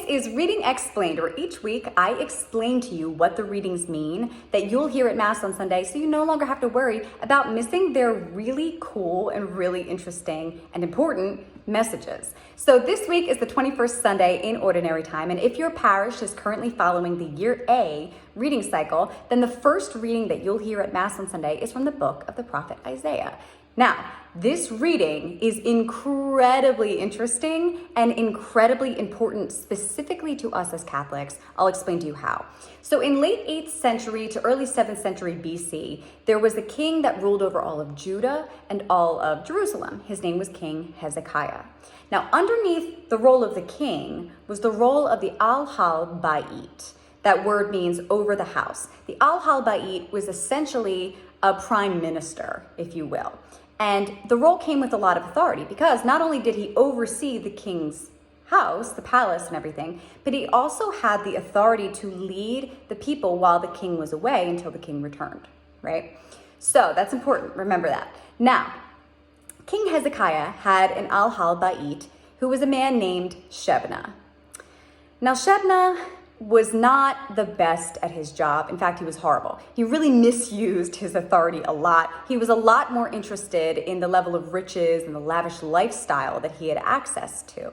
is Reading Explained, where each week I explain to you what the readings mean that you'll hear at Mass on Sunday, so you no longer have to worry about missing their really cool and really interesting and important messages. So this week is the 21st Sunday in Ordinary Time, and if your parish is currently following the Year A reading cycle, then the first reading that you'll hear at Mass on Sunday is from the book of the prophet Isaiah. Now, this reading is incredibly interesting and incredibly important specifically to us as Catholics. I'll explain to you how. So in late 8th century to early 7th century BC, there was a king that ruled over all of Judah and all of Jerusalem. His name was King Hezekiah. Now, underneath the role of the king was the role of the Al-Hal Bait. That word means over the house. The Al-Hal Bait was essentially a prime minister, if you will. And the role came with a lot of authority because not only did he oversee the king's house, the palace and everything, but he also had the authority to lead the people while the king was away until the king returned, right? So that's important, remember that. Now, King Hezekiah had an Al-Hal Bait who was a man named Shebna. Now, Shebna was not the best at his job. In fact, he was horrible. He really misused his authority a lot. He was a lot more interested in the level of riches and the lavish lifestyle that he had access to.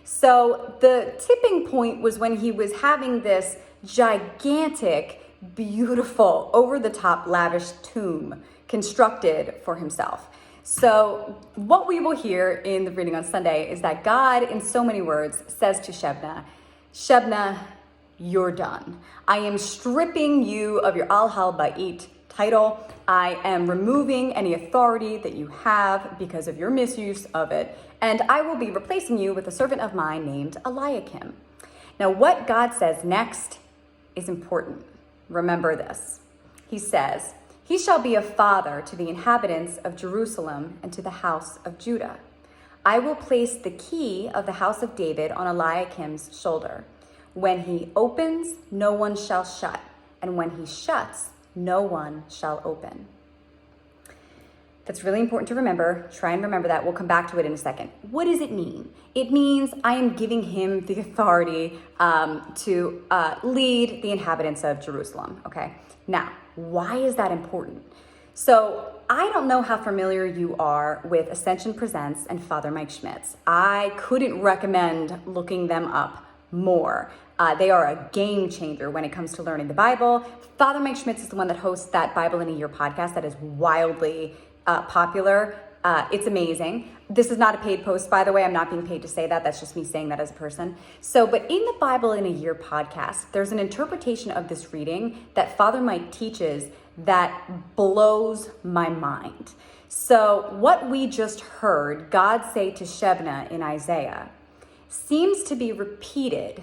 So the tipping point was when he was having this gigantic, beautiful, over-the-top lavish tomb constructed for himself. So what we will hear in the reading on Sunday is that God, in so many words, says to Shebna, Shebna, you're done. I am stripping you of your Al-Hal Bait title. I am removing any authority that you have because of your misuse of it. And I will be replacing you with a servant of mine named Eliakim. Now, what God says next is important. Remember this. He says, he shall be a father to the inhabitants of Jerusalem and to the house of Judah. I will place the key of the house of David on Eliakim's shoulder. When he opens, no one shall shut, and when he shuts, no one shall open. That's really important to remember. Try and remember that. We'll come back to it in a second. What does it mean? It means I am giving him the authority to lead the inhabitants of Jerusalem, okay? Now, why is that important? So I don't know how familiar you are with Ascension Presents and Father Mike Schmitz. I couldn't recommend looking them up more. They are a game changer when it comes to learning the Bible. Father Mike Schmitz is the one that hosts that Bible in a Year podcast that is wildly popular. It's amazing. This is not a paid post, by the way. I'm not being paid to say that. That's just me saying that as a person. So, but in the Bible in a Year podcast, there's an interpretation of this reading that Father Mike teaches that blows my mind. So what we just heard God say to Shebna in Isaiah seems to be repeated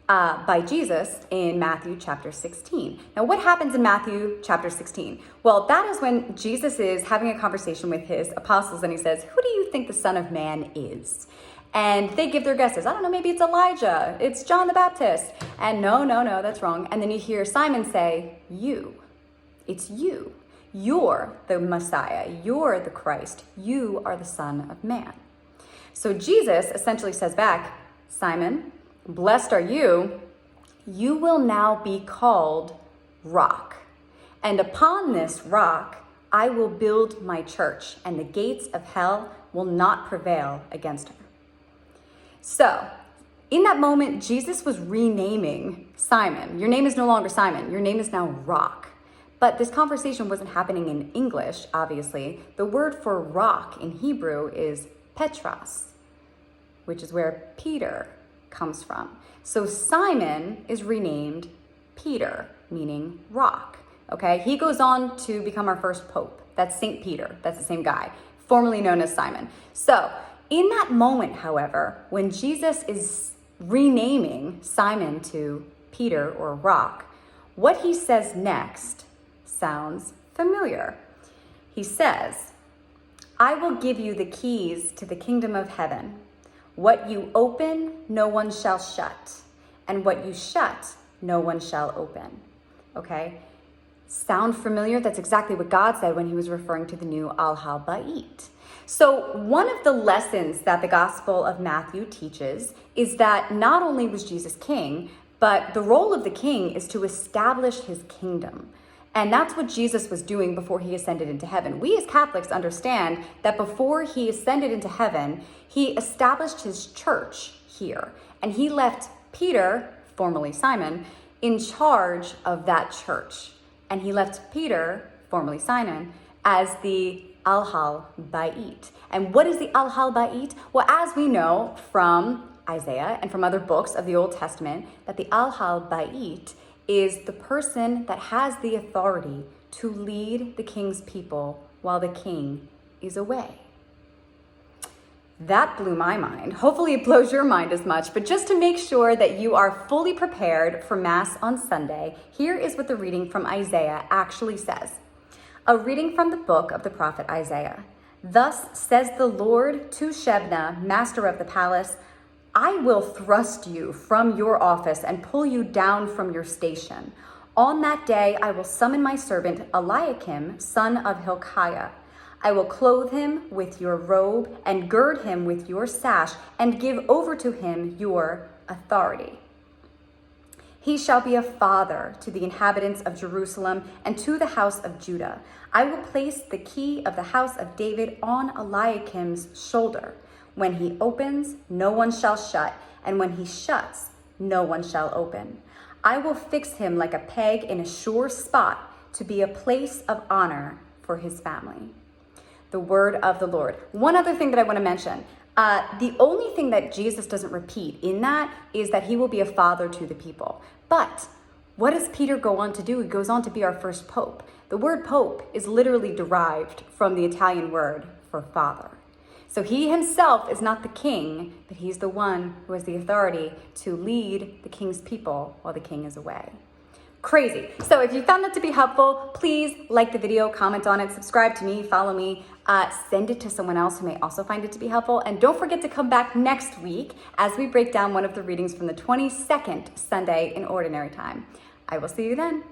by Jesus in Matthew chapter 16. Now, what happens in Matthew chapter 16? Well, that is when Jesus is having a conversation with his apostles and he says, who do you think the Son of Man is? And they give their guesses. I don't know, maybe it's Elijah, it's John the Baptist. And no, that's wrong. And then you hear Simon say, you. It's you. You're the Messiah. You're the Christ. You are the Son of Man. So Jesus essentially says back, Simon, blessed are you. You will now be called Rock. And upon this rock, I will build my church, and the gates of hell will not prevail against her. So, in that moment, Jesus was renaming Simon. Your name is no longer Simon. Your name is now Rock. But this conversation wasn't happening in English, obviously. The word for rock in Hebrew is Petros, which is where Peter comes from. So Simon is renamed Peter, meaning rock, okay? He goes on to become our first pope. That's St. Peter. That's the same guy, formerly known as Simon. So in that moment, however, when Jesus is renaming Simon to Peter or rock, what he says next sounds familiar. He says, I will give you the keys to the kingdom of heaven. What you open, no one shall shut. And what you shut, no one shall open. Okay? Sound familiar? That's exactly what God said when he was referring to the new Al-Hal-Bait. So one of the lessons that the Gospel of Matthew teaches is that not only was Jesus king, but the role of the king is to establish his kingdom. And that's what Jesus was doing before he ascended into heaven. We as Catholics understand that before he ascended into heaven, he established his church here. And he left Peter, formerly Simon, in charge of that church. And he left Peter, formerly Simon, as the Al-Hal-Bait. And what is the Al-Hal-Bait? Well, as we know from Isaiah and from other books of the Old Testament, that the Al-Hal-Bait is the person that has the authority to lead the king's people while the king is away. That blew my mind. Hopefully it blows your mind as much, but just to make sure that you are fully prepared for Mass on Sunday, here is what the reading from Isaiah actually says. A reading from the book of the prophet Isaiah. Thus says the Lord to Shebna, master of the palace, I will thrust you from your office and pull you down from your station. On that day, I will summon my servant Eliakim, son of Hilkiah. I will clothe him with your robe and gird him with your sash and give over to him your authority. He shall be a father to the inhabitants of Jerusalem and to the house of Judah. I will place the key of the house of David on Eliakim's shoulder. When he opens, no one shall shut, and when he shuts, no one shall open. I will fix him like a peg in a sure spot to be a place of honor for his family. The word of the Lord. One other thing that I want to mention. The only thing that Jesus doesn't repeat in that is that he will be a father to the people. But what does Peter go on to do? He goes on to be our first pope. The word pope is literally derived from the Italian word for father. So he himself is not the king, but he's the one who has the authority to lead the king's people while the king is away. Crazy. So if you found that to be helpful, please like the video, comment on it, subscribe to me, follow me, send it to someone else who may also find it to be helpful. And don't forget to come back next week as we break down one of the readings from the 22nd Sunday in Ordinary Time. I will see you then.